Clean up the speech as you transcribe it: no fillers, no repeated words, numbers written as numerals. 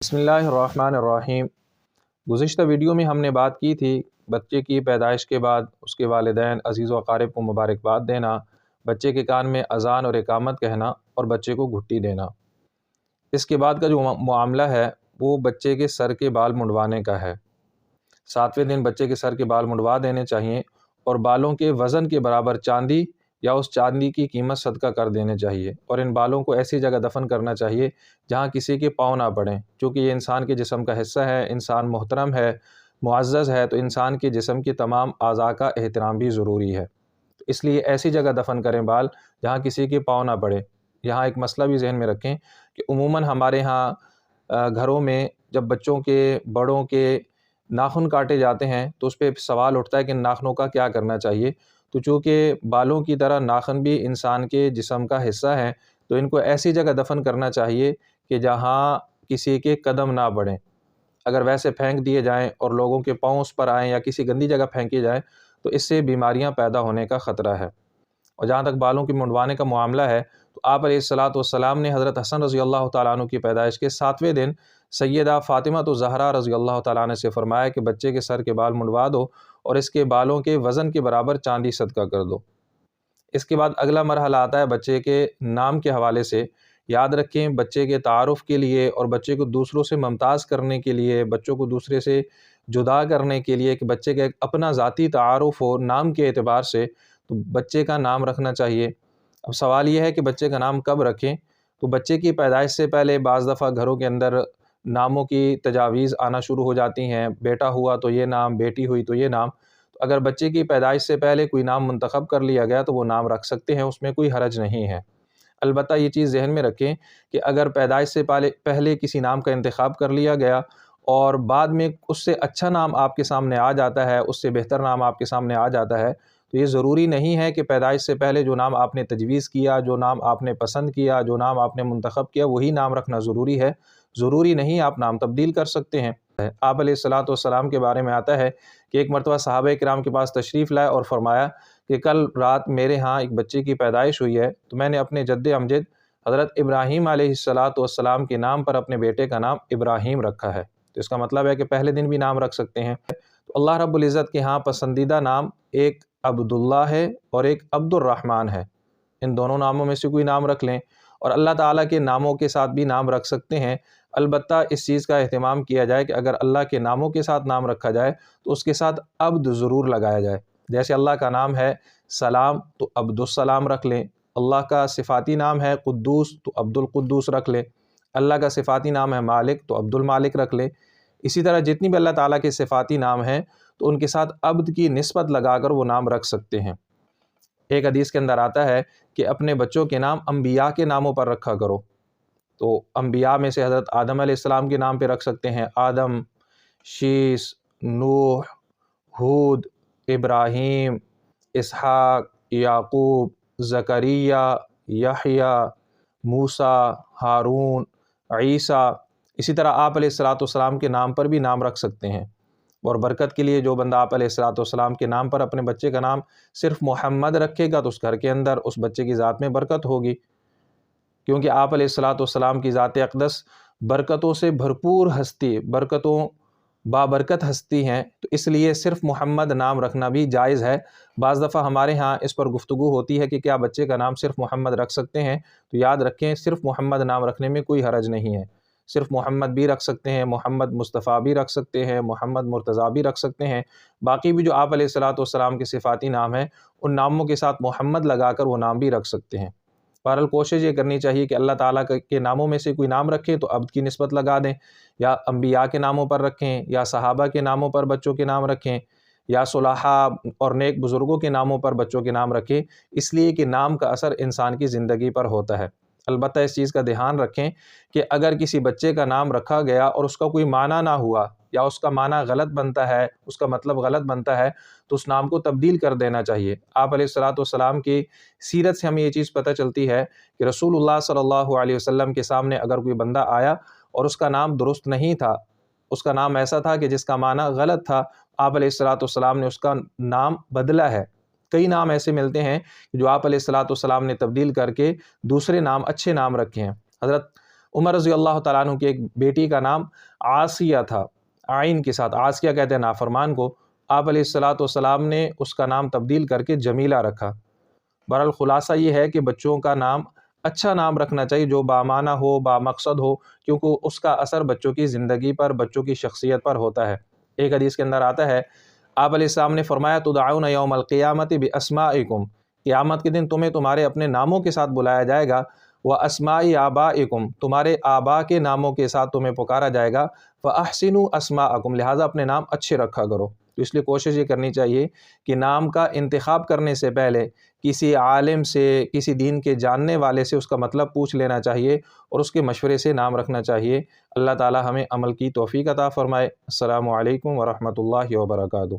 بسم اللہ الرحمن الرحیم۔ گزشتہ ویڈیو میں ہم نے بات کی تھی بچے کی پیدائش کے بعد اس کے والدین عزیز و اقارب کو مبارکباد دینا، بچے کے کان میں اذان اور اقامت کہنا اور بچے کو گھٹی دینا۔ اس کے بعد کا جو معاملہ ہے وہ بچے کے سر کے بال منڈوانے کا ہے۔ 7ویں دن بچے کے سر کے بال منڈوا دینے چاہیے اور بالوں کے وزن کے برابر چاندی یا اس چاندی کی قیمت صدقہ کر دینے چاہیے، اور ان بالوں کو ایسی جگہ دفن کرنا چاہیے جہاں کسی کے پاؤں نہ پڑیں، چونکہ یہ انسان کے جسم کا حصہ ہے، انسان محترم ہے، معزز ہے، تو انسان کے جسم کی تمام اعضاء کا احترام بھی ضروری ہے، اس لیے ایسی جگہ دفن کریں بال جہاں کسی کے پاؤں نہ پڑے۔ یہاں ایک مسئلہ بھی ذہن میں رکھیں کہ عموماً ہمارے ہاں گھروں میں جب بچوں کے بڑوں کے ناخن کاٹے جاتے ہیں تو اس پہ سوال اٹھتا ہے کہ ناخنوں کا کیا کرنا چاہیے، تو چونکہ بالوں کی طرح ناخن بھی انسان کے جسم کا حصہ ہیں، تو ان کو ایسی جگہ دفن کرنا چاہیے کہ جہاں کسی کے قدم نہ بڑھیں۔ اگر ویسے پھینک دیے جائیں اور لوگوں کے پاؤں اس پر آئیں یا کسی گندی جگہ پھینکی جائیں تو اس سے بیماریاں پیدا ہونے کا خطرہ ہے۔ اور جہاں تک بالوں کی منڈوانے کا معاملہ ہے تو آپ علیہ السلام نے حضرت حسن رضی اللہ تعالیٰ عنہ کی پیدائش کے 7ویں دن سیدہ فاطمہ الزہرا رضی اللہ تعالیٰ عنہ سے فرمایا کہ بچے کے سر کے بال منڈوا دو اور اس کے بالوں کے وزن کے برابر چاندی صدقہ کر دو۔ اس کے بعد اگلا مرحلہ آتا ہے بچے کے نام کے حوالے سے۔ یاد رکھیں بچے کے تعارف کے لیے اور بچے کو دوسروں سے ممتاز کرنے کے لیے، بچوں کو دوسرے سے جدا کرنے کے لیے کہ بچے کا ایک اپنا ذاتی تعارف ہو نام کے اعتبار سے، تو بچے کا نام رکھنا چاہیے۔ اب سوال یہ ہے کہ بچے کا نام کب رکھیں، تو بچے کی پیدائش سے پہلے بعض دفعہ گھروں کے اندر ناموں کی تجاویز آنا شروع ہو جاتی ہیں، بیٹا ہوا تو یہ نام، بیٹی ہوئی تو یہ نام۔ تو اگر بچے کی پیدائش سے پہلے کوئی نام منتخب کر لیا گیا تو وہ نام رکھ سکتے ہیں، اس میں کوئی حرج نہیں ہے۔ البتہ یہ چیز ذہن میں رکھیں کہ اگر پیدائش سے پہلے کسی نام کا انتخاب کر لیا گیا اور بعد میں اس سے اچھا نام آپ کے سامنے آ جاتا ہے، اس سے بہتر نام آپ کے سامنے آ جاتا ہے، تو یہ ضروری نہیں ہے کہ پیدائش سے پہلے جو نام آپ نے تجویز کیا، جو نام آپ نے پسند کیا، جو نام آپ نے منتخب کیا وہی نام رکھنا ضروری ہے۔ ضروری نہیں، آپ نام تبدیل کر سکتے ہیں۔ آپ علیہ السلام کے بارے میں آتا ہے کہ ایک مرتبہ صحابہ کرام کے پاس تشریف لائے اور فرمایا کہ کل رات میرے ہاں ایک بچے کی پیدائش ہوئی ہے، تو میں نے اپنے جد امجد حضرت ابراہیم علیہ السلام کے نام پر اپنے بیٹے کا نام ابراہیم رکھا ہے۔ تو اس کا مطلب ہے کہ پہلے دن بھی نام رکھ سکتے ہیں۔ تو اللہ رب العزت کے ہاں پسندیدہ نام ایک عبداللہ ہے اور ایک عبد الرحمن ہے۔ ان دونوں ناموں میں سے کوئی نام رکھ لیں، اور اللہ تعالیٰ کے ناموں کے ساتھ بھی نام رکھ سکتے ہیں۔ البتہ اس چیز کا اہتمام کیا جائے کہ اگر اللہ کے ناموں کے ساتھ نام رکھا جائے تو اس کے ساتھ عبد ضرور لگایا جائے۔ جیسے اللہ کا نام ہے سلام تو عبد السلام رکھ لیں، اللہ کا صفاتی نام ہے قدوس تو عبد القدوس رکھ لیں، اللہ کا صفاتی نام ہے مالک تو عبد المالک رکھ لیں۔ اسی طرح جتنی بھی اللہ تعالیٰ کے صفاتی نام ہیں تو ان کے ساتھ عبد کی نسبت لگا کر وہ نام رکھ سکتے ہیں۔ ایک حدیث کے اندر آتا ہے کہ اپنے بچوں کے نام انبیاء کے ناموں پر رکھا کرو، تو انبیاء میں سے حضرت آدم علیہ السلام کے نام پہ رکھ سکتے ہیں، آدم، شیس، نوح، ہود، ابراہیم، اسحاق، یعقوب، زکریا، یحییٰ، موسیٰ، ہارون، عیسیٰ۔ اسی طرح آپ علیہ السلام کے نام پر بھی نام رکھ سکتے ہیں۔ اور برکت کے لیے جو بندہ آپ علیہ السلام کے نام پر اپنے بچے کا نام صرف محمد رکھے گا تو اس گھر کے اندر اس بچے کی ذات میں برکت ہوگی، کیونکہ آپ علیہ السلام کی ذات اقدس برکتوں سے بھرپور ہستی، برکتوں بابرکت ہستی ہیں، تو اس لیے صرف محمد نام رکھنا بھی جائز ہے۔ بعض دفعہ ہمارے ہاں اس پر گفتگو ہوتی ہے کہ کیا بچے کا نام صرف محمد رکھ سکتے ہیں، تو یاد رکھیں صرف محمد نام رکھنے میں کوئی حرج نہیں ہے۔ صرف محمد بھی رکھ سکتے ہیں، محمد مصطفیٰ بھی رکھ سکتے ہیں، محمد مرتضیٰ بھی رکھ سکتے ہیں۔ باقی بھی جو آپ علیہ السلام کے صفاتی نام ہیں ان ناموں کے ساتھ محمد لگا کر وہ نام بھی رکھ سکتے ہیں۔ بہرحال کوشش یہ کرنی چاہیے کہ اللہ تعالیٰ کے ناموں میں سے کوئی نام رکھیں تو عبد کی نسبت لگا دیں، یا انبیاء کے ناموں پر رکھیں، یا صحابہ کے ناموں پر بچوں کے نام رکھیں، یا صلحاء اور نیک بزرگوں کے ناموں پر بچوں کے نام رکھیں، اس لیے کہ نام کا اثر انسان کی زندگی پر ہوتا ہے۔ البتہ اس چیز کا دھیان رکھیں کہ اگر کسی بچے کا نام رکھا گیا اور اس کا کوئی معنی نہ ہوا یا اس کا معنی غلط بنتا ہے، اس کا مطلب غلط بنتا ہے، تو اس نام کو تبدیل کر دینا چاہیے۔ آپ علیہ السلام کی سیرت سے ہمیں یہ چیز پتہ چلتی ہے کہ رسول اللہ صلی اللہ علیہ وسلم کے سامنے اگر کوئی بندہ آیا اور اس کا نام درست نہیں تھا، اس کا نام ایسا تھا کہ جس کا معنی غلط تھا، آپ علیہ السلام نے اس کا نام بدلا ہے۔ کئی نام ایسے ملتے ہیں جو آپ علیہ السلام نے تبدیل کر کے دوسرے نام، اچھے نام رکھے ہیں۔ حضرت عمر رضی اللہ تعالیٰ عنہ کی ایک بیٹی کا نام عاصیہ تھا، آئین کے ساتھ، عاصیہ کہتے ہیں نافرمان کو، آپ علیہ الصلاۃ والسلام نے اس کا نام تبدیل کر کے جمیلہ رکھا۔ بہرحال خلاصہ یہ ہے کہ بچوں کا نام اچھا نام رکھنا چاہیے جو بامعنی ہو، بامقصد ہو، کیونکہ اس کا اثر بچوں کی زندگی پر، بچوں کی شخصیت پر ہوتا ہے۔ ایک حدیث کے اندر آتا ہے، آپ علیہ السلام نے فرمایا تدعون یوم القیامت باسمائکم، قیامت کے دن تمہیں تمہارے اپنے ناموں کے ساتھ بلایا جائے گا، واسماء آبائکم، تمہارے آبا کے ناموں کے ساتھ تمہیں پکارا جائے گا، فاحسنوا اسماءکم، لہٰذا اپنے نام اچھے رکھا کرو۔ تو اس لیے کوشش یہ کرنی چاہیے کہ نام کا انتخاب کرنے سے پہلے کسی عالم سے، کسی دین کے جاننے والے سے اس کا مطلب پوچھ لینا چاہیے اور اس کے مشورے سے نام رکھنا چاہیے۔ اللہ تعالی ہمیں عمل کی توفیق عطا فرمائے۔ السلام علیکم ورحمۃ اللہ وبرکاتہ۔